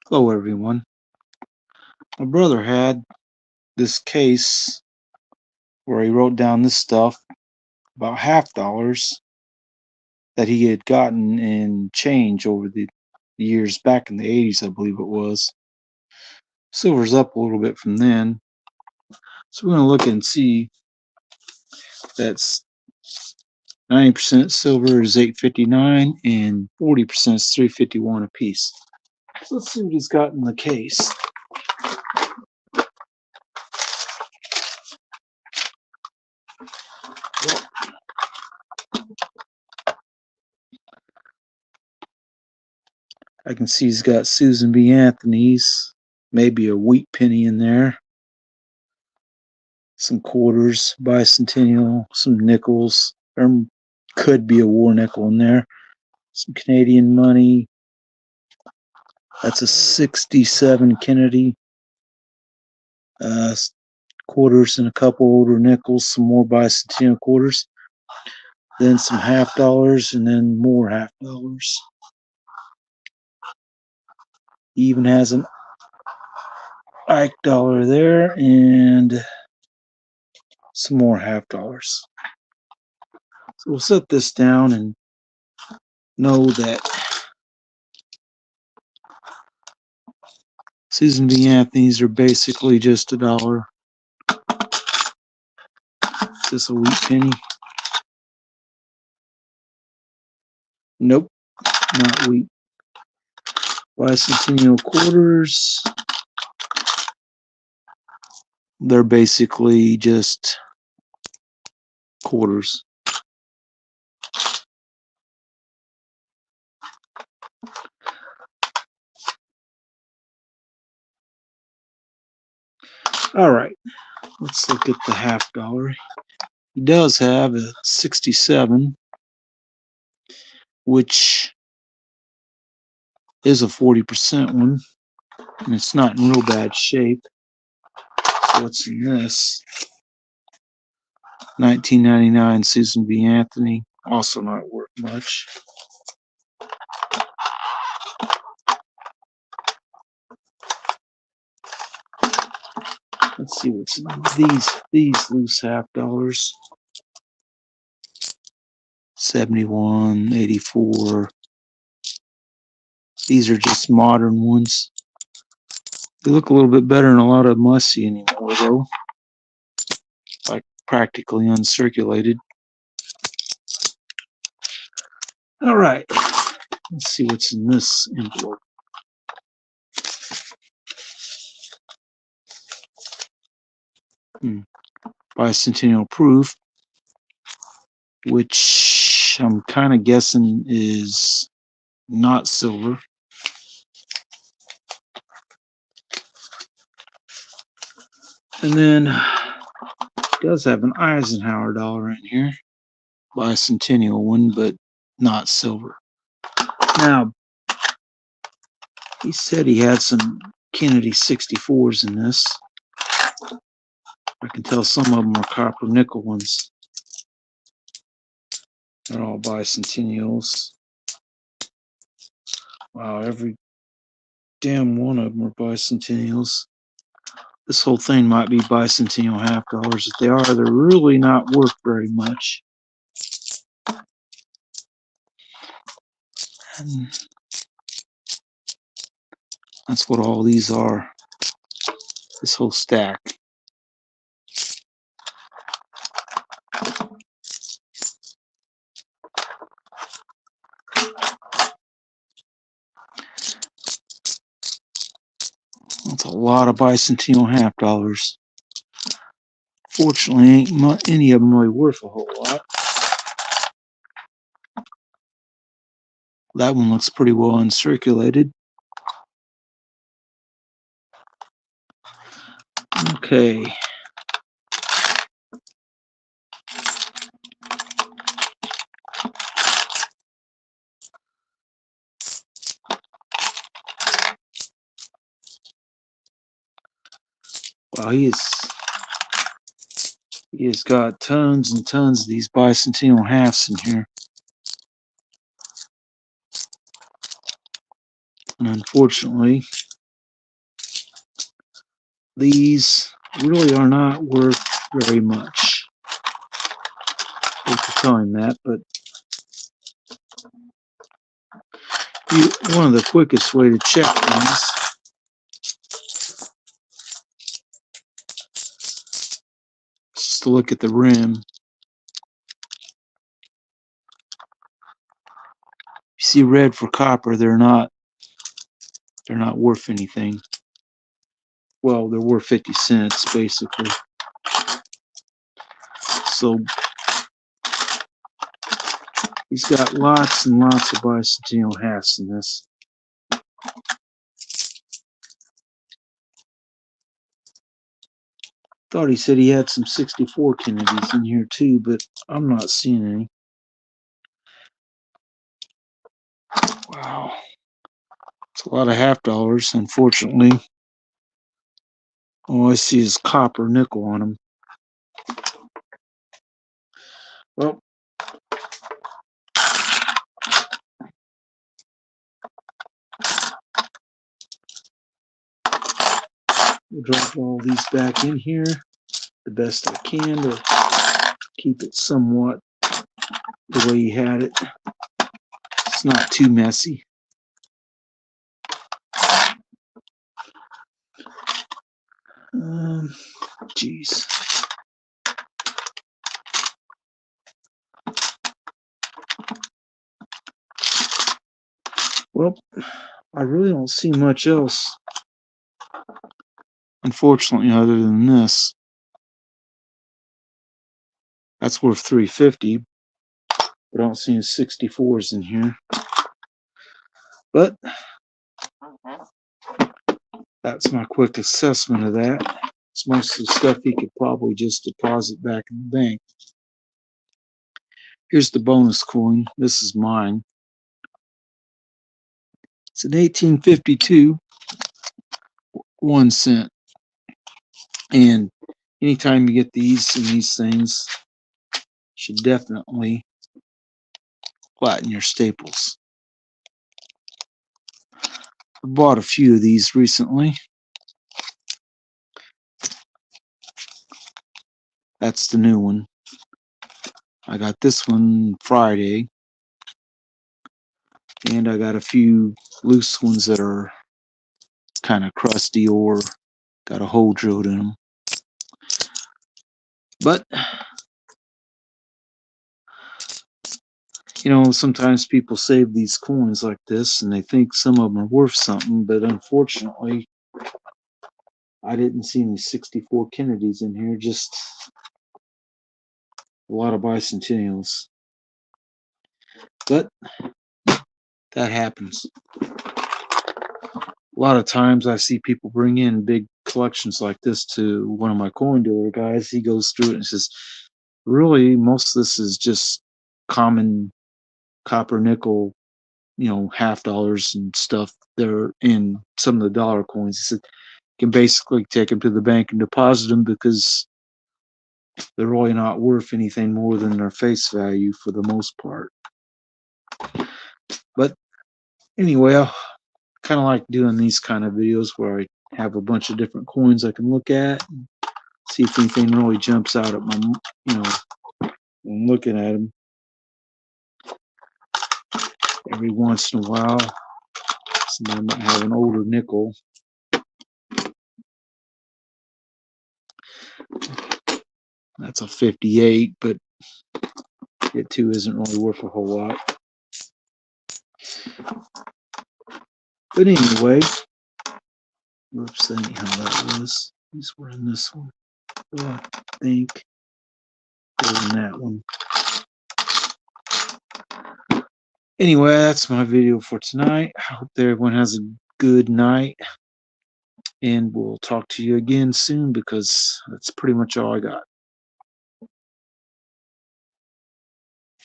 Hello everyone. My brother had this case where he wrote down this stuff about $half that he had gotten in change over the years back in the 80s, I believe it was. Silver's up a little bit from then. So we're going to look and see that's 90% silver is $8.59 and 40% is $3.51 a piece. So let's see what he's got in the case. I can see he's got Susan B. Anthony's, maybe a wheat penny in there, some quarters, bicentennial, some nickels. There could be a war nickel in there. Some Canadian money. That's a 67 Kennedy. Quarters and a couple older nickels, some more bicentennial quarters. Then some $half and then more $half. He even has an Ike dollar there and some more $half. So we'll set this down and know that Susan B. Anthony's are basically just $1. Is this a wheat penny? Nope, not wheat. Bicentennial quarters. They're basically just quarters. All right, let's look at the $half. He does have a 67, which is a 40% one, and it's not in real bad shape. So what's in this? 1999 Susan B. Anthony, also not worth much. Let's see what's in these loose $half. 71, 84. These are just modern ones. They look a little bit better than a lot of them I see anymore, though. Like practically uncirculated. All right, let's see what's in this envelope. Bicentennial proof, which I'm kind of guessing is not silver. And then it does have an Eisenhower dollar in here, bicentennial one, but not silver. Now, he said he had some Kennedy 64s in this. I can tell some of them are copper nickel ones. They're all bicentennials. Wow, every damn one of them are bicentennials. This whole thing might be bicentennial $half. If they are, they're really not worth very much. And that's what all these are. This whole stack. That's a lot of bicentennial $half. Fortunately, ain't any of them really worth a whole lot. That one looks pretty well uncirculated. Okay. Wow, he has got tons and tons of these bicentennial halves in here. And unfortunately, these really are not worth very much. I hate to tell him that, but one of the quickest way to check these is just to look at the rim. You see red for copper, they're not worth anything. Well, they're worth 50 cents basically. So he's got lots and lots of bicentennial halves in this. Thought he said he had some 64 Kennedys in here too, but I'm not seeing any. Wow. It's a lot of half dollars, unfortunately. All I see is copper nickel on them. Well, we'll drop all these back in here the best I can to keep it somewhat the way he had it. It's not too messy. Geez. Well, I really don't see much else, unfortunately, other than this. That's worth $3.50. I don't see any 64s in here. But that's my quick assessment of that. It's most of the stuff he could probably just deposit back in the bank. Here's the bonus coin. This is mine. It's an 1852 1 cent. And anytime you get these and these things, you should definitely flatten your staples. I bought a few of these recently. That's the new one. I got this one Friday. And I got a few loose ones that are kind of crusty or got a hole drilled in them. But, you know, sometimes people save these coins like this and they think some of them are worth something, but unfortunately, I didn't see any 64 Kennedys in here, just a lot of bicentennials. But that happens. A lot of times I see people bring in big collections like this to one of my coin dealer guys. He goes through it and says, really, most of this is just common copper, nickel, you know, half dollars and stuff. They're in some of the dollar coins. He said, you can basically take them to the bank and deposit them because they're really not worth anything more than their face value for the most part. But anyway, I kind of like doing these kind of videos where I have a bunch of different coins I can look at and see if anything really jumps out at my, you know, when I'm looking at them. Every once in a while, somebody might have an older nickel. That's a 58, but it too isn't really worth a whole lot. But anyway, whoops, that ain't how that was. These were in this one. I think they're in that one. Anyway, that's my video for tonight. I hope that everyone has a good night. And we'll talk to you again soon because that's pretty much all I got.